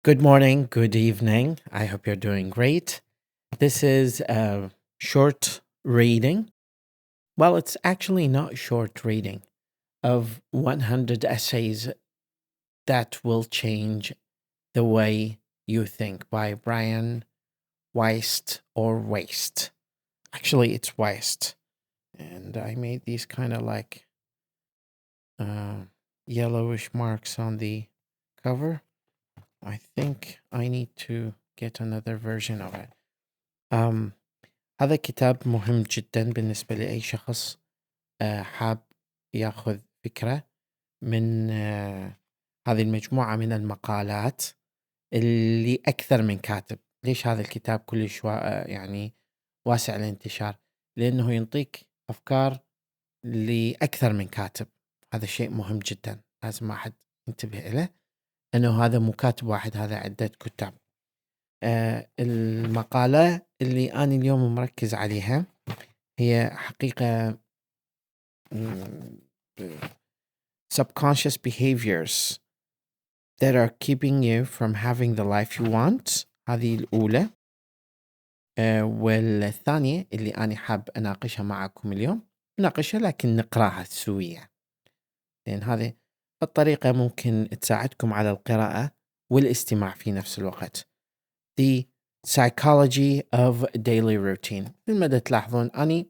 Good morning, good evening. I hope you're doing great. This is a short reading. Well, it's actually not short reading of 100 essays that will change the way you think by Brian Weist or Waste. Actually, it's Weist. And I made these kind of like yellowish marks on the cover. I think I need to get another version of it. هذا كتاب مهم جدا بالنسبة لأي شخص حاب ياخذ فكرة من هذه المجموعة من المقالات اللي أكثر من كاتب. ليش هذا الكتاب كلش يعني واسع الانتشار؟ لأنه ينطيك أفكار لأكثر من كاتب. هذا شيء مهم جدا، لازم أحد ينتبه إليه، أنه هذا مو كاتب واحد، هذا عدة كتاب. المقالة اللي أنا اليوم مركز عليها هي حقيقة subconscious behaviors that are keeping you from having the life you want. هذه الأولى. والثانية اللي أنا حاب أناقشها معكم اليوم، نناقشها لكن نقراها سوية، لأن هذه الطريقة ممكن تساعدكم على القراءة والاستماع في نفس الوقت. The psychology of daily routine. بالمدى تلاحظون أني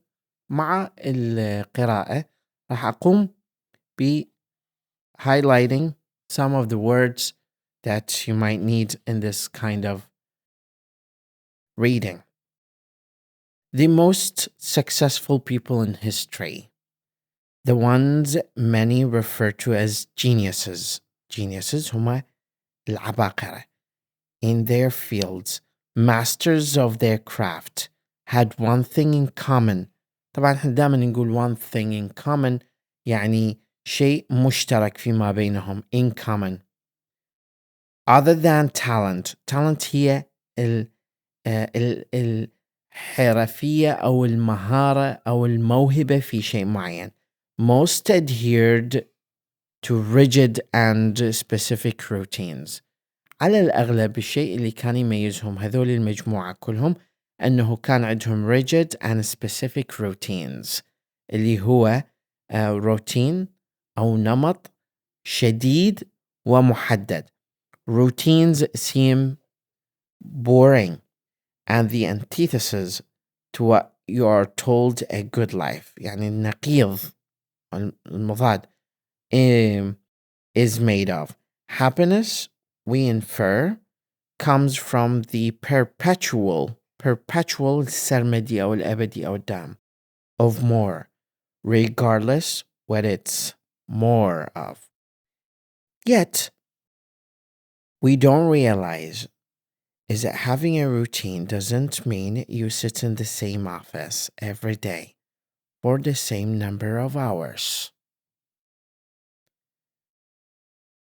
مع القراءة راح أقوم ب highlighting some of the words that you might need in this kind of reading. The most successful people in history, the ones many refer to as geniuses. Geniuses هما العباقرة in their fields, masters of their craft, had one thing in common. طبعا احنا دائما نقول one thing in common يعني شيء مشترك فيما بينهم. in common. Other than talent. Talent هي الحرفية أو المهارة أو الموهبة في شيء معين. Most adhered to rigid and specific routines. على الأغلب الشيء اللي كان يميزهم هذول المجموعة كلهم أنه كان عندهم rigid and specific routines، اللي هو روتين أو نمط شديد ومحدد. Routines seem boring and the antithesis to what you are told a good life. يعني النقيض المضاد is made of. Happiness, we infer, comes from the perpetual السرمدي أو الأبدي أو الدام of more, regardless what it's more of. Yet, we don't realize is that having a routine doesn't mean you sit in the same office every day for the same number of hours.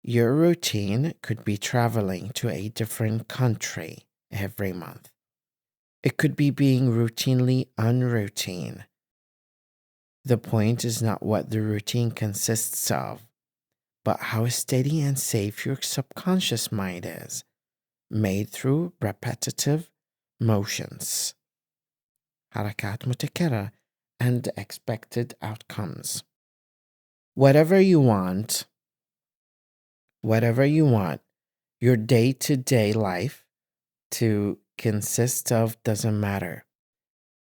Your routine could be traveling to a different country every month. It could be being routinely unroutine. The point is not what the routine consists of, but how steady and safe your subconscious mind is, made through repetitive motions, حركات متكررة, and expected outcomes. Whatever you want your day-to-day life to consist of doesn't matter.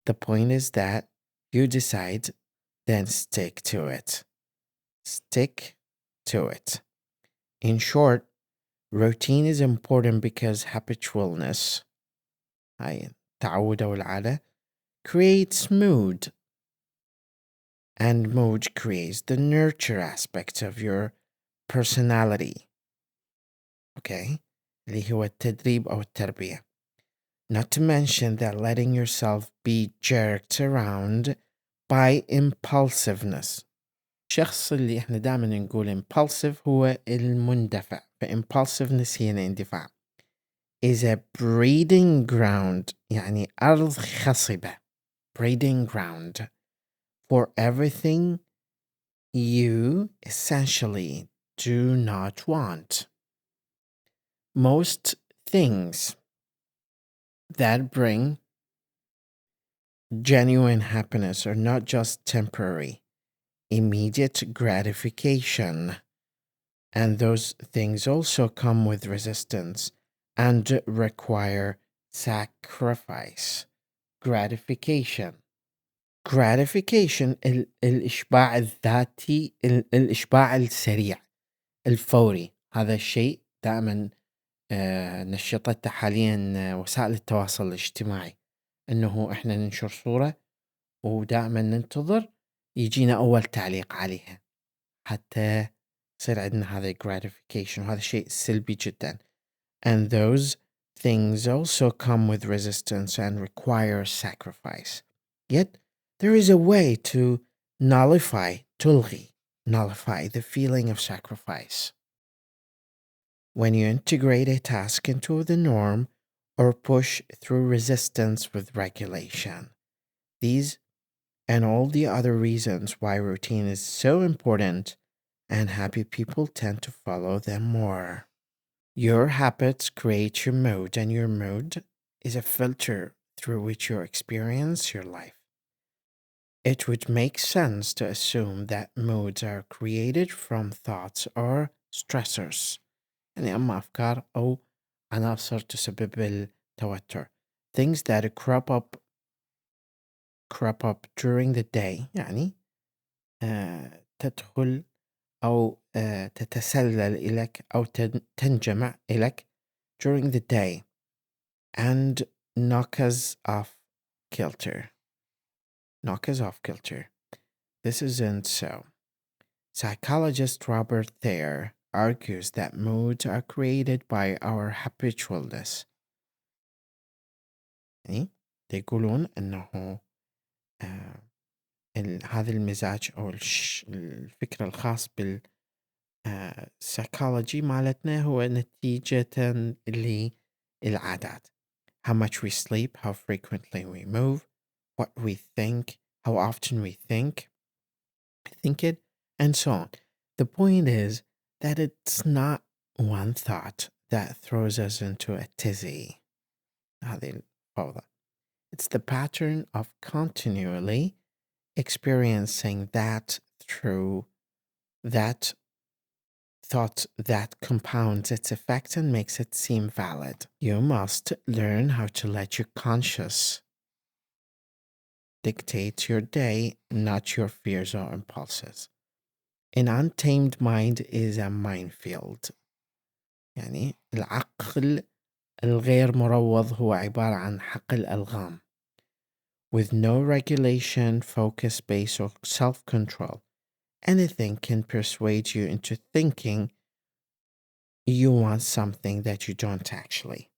The point is that you decide, then stick to it. Stick to it. In short, routine is important because habitualness, تعود أو العادة, creates mood. And mood creates the nurture aspect of your personality. Okay? اللي هو التدريب أو التربية. Not to mention that letting yourself be jerked around by impulsiveness. الشخص اللي احنا دائما نقول impulsive هو المندفع. impulsiveness هي الاندفاع. is a breeding ground يعني أرض خصبة. breeding ground for everything you essentially do not want. Most things that bring genuine happiness are not just temporary, immediate gratification. And those things also come with resistance and require sacrifice. Gratification. الإشباع الذاتي، الإشباع السريع الفوري. هذا الشيء دائما نشطته حاليا وسائل التواصل الاجتماعي، انه احنا ننشر صورة ودائما ننتظر يجينا اول تعليق عليها حتى يصير عندنا هذا gratification، وهذا شيء سلبي جدا. And those things also come with resistance and require sacrifice. Yet there is a way to nullify the feeling of sacrifice. When you integrate a task into the norm or push through resistance with regulation. These and all the other reasons why routine is so important, and happy people tend to follow them more. Your habits create your mood, and your mood is a filter through which you experience your life. It would make sense to assume that moods are created from thoughts or stressors. يعني أما أفكار أو عناصر تسبب التوتر. Things that crop up during the day، يعني تدخل أو تتسلل إليك أو تنجمع إليك during the day and knock us off kilter. This isn't so. Psychologist Robert Thayer argues that moods are created by our habitualness. يعني يقولون أنه هذا المزاج أو الفكر الخاص بالسايكولوجي مالتنا هو نتيجة للعادات. How much we sleep, how frequently we move, what we think, how often we think it, and so on. The point is that it's not one thought that throws us into a tizzy. هذه الفوضى. It's the pattern of continually experiencing that through that thought that compounds its effect and makes it seem valid. You must learn how to let your conscious dictate your day, not your fears or impulses. An untamed mind is a minefield. يعني العقل الغير مروض هو عبارة عن حقل ألغام. With no regulation, focus, space, or self-control, anything can persuade you into thinking you want something that you don't actually.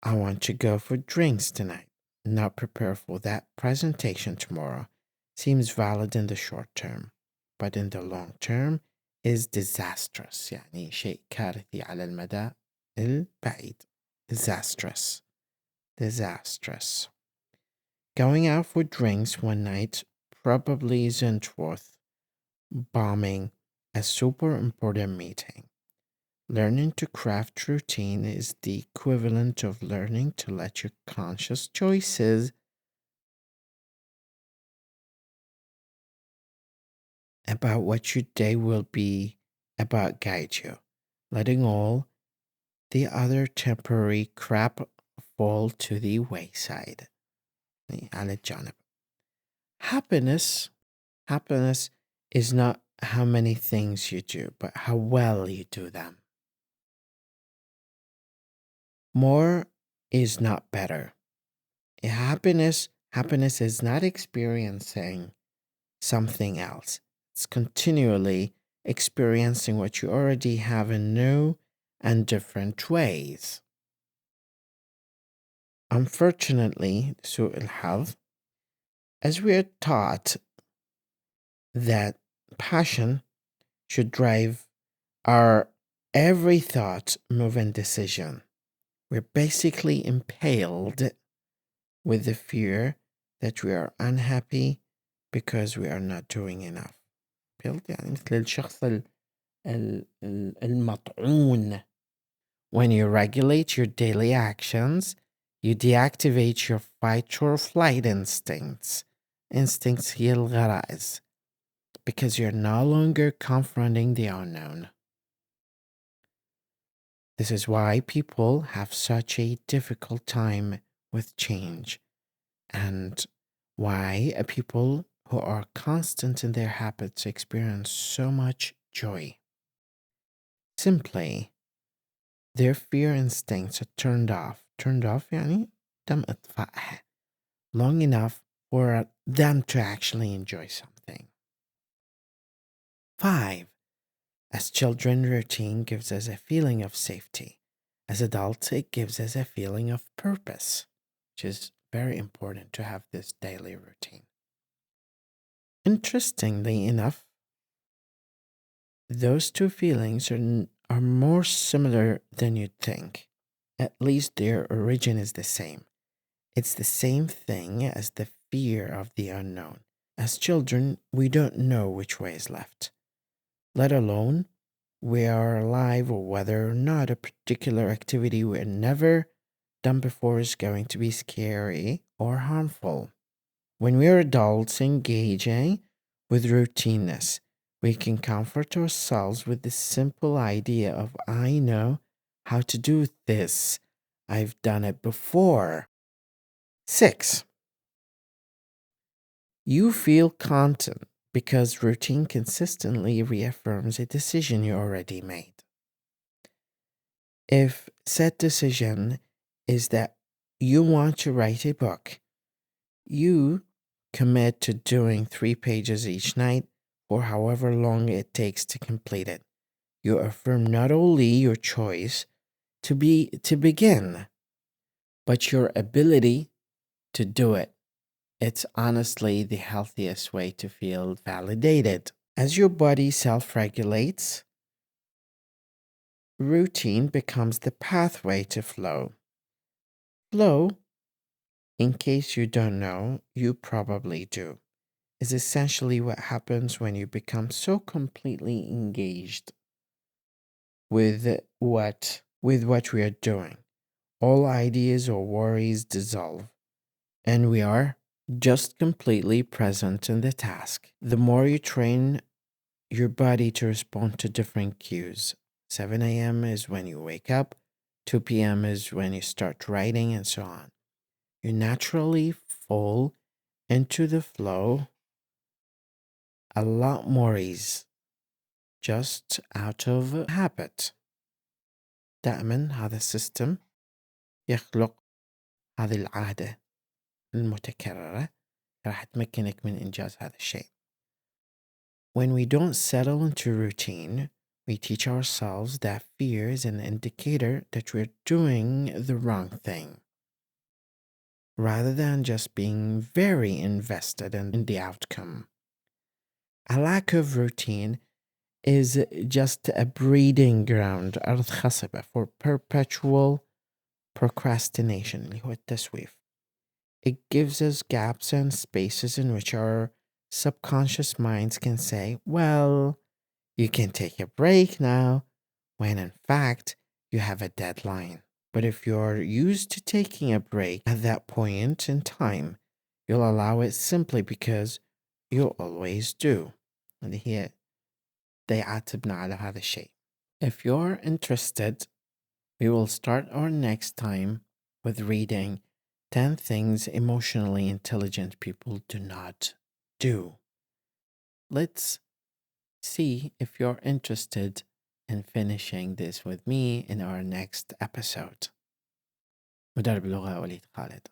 I want to go for drinks tonight, not prepare for that presentation tomorrow. Seems valid in the short term, but in the long term is disastrous. يعني شيء كارثي على المدى البعيد. Disastrous. Going out for drinks one night probably isn't worth bombing a super important meeting. Learning to craft routine is the equivalent of learning to let your conscious choices about what your day will be about guide you, letting all the other temporary crap fall to the wayside. على الجانب. Happiness is not how many things you do, but how well you do them. More is not better. Happiness is not experiencing something else. It's continually experiencing what you already have in new and different ways. Unfortunately, سوء الحظ, as we are taught that passion should drive our every thought, move, and decision, we're basically impaled with the fear that we are unhappy because we are not doing enough. Impaled يعني مثل الشخص المطعون When you regulate your daily actions, you deactivate your fight or flight instincts. Instincts هي الغرائز. Because you're no longer confronting the unknown. This is why people have such a difficult time with change, and why people who are constant in their habits experience so much joy. Simply, their fear instincts are turned off. Turned off يعني تم إطفائها long enough for them to actually enjoy something. 5. As children, routine gives us a feeling of safety. As adults, it gives us a feeling of purpose, which is very important to have this daily routine. Interestingly enough, those two feelings are more similar than you'd think. At least their origin is the same. It's the same thing as the fear of the unknown. As children, we don't know which way is left, let alone we are alive or whether or not a particular activity we've never done before is going to be scary or harmful. When we are adults engaging with routineness, we can comfort ourselves with the simple idea of, I know how to do this. I've done it before. 6. You feel content because routine consistently reaffirms a decision you already made. If said decision is that you want to write a book, you commit to doing 3 pages each night or however long it takes to complete it. You affirm not only your choice to begin, but your ability to do it. It's honestly the healthiest way to feel validated. As your body self-regulates, routine becomes the pathway to flow. Flow, in case you don't know, you probably do, is essentially what happens when you become so completely engaged with what we are doing. All ideas or worries dissolve, and we are just completely present in the task. The more you train your body to respond to different cues, 7 a.m. is when you wake up, 2 p.m. is when you start writing, and so on. You naturally fall into the flow a lot more ease, just out of habit. دائما هذا السيستم يخلق هذه العادة المتكررة راح تمكنك من إنجاز هذا الشيء. When we don't settle into routine, we teach ourselves that fear is an indicator that we're doing the wrong thing, rather than just being very invested in the outcome. A lack of routine is just a breeding ground أرض خصبة for perpetual procrastination اللي هو التسويف. It gives us gaps and spaces in which our subconscious minds can say, well, you can take a break now, when in fact you have a deadline. But if you're used to taking a break at that point in time, you'll allow it simply because you always do. اللي هي يعاتبنا على هذا الشيء. If you're interested, we will start our next time with reading 10 things emotionally intelligent people do not do. Let's see if you're interested in finishing this with me in our next episode. مدرب لغة وليد خالد.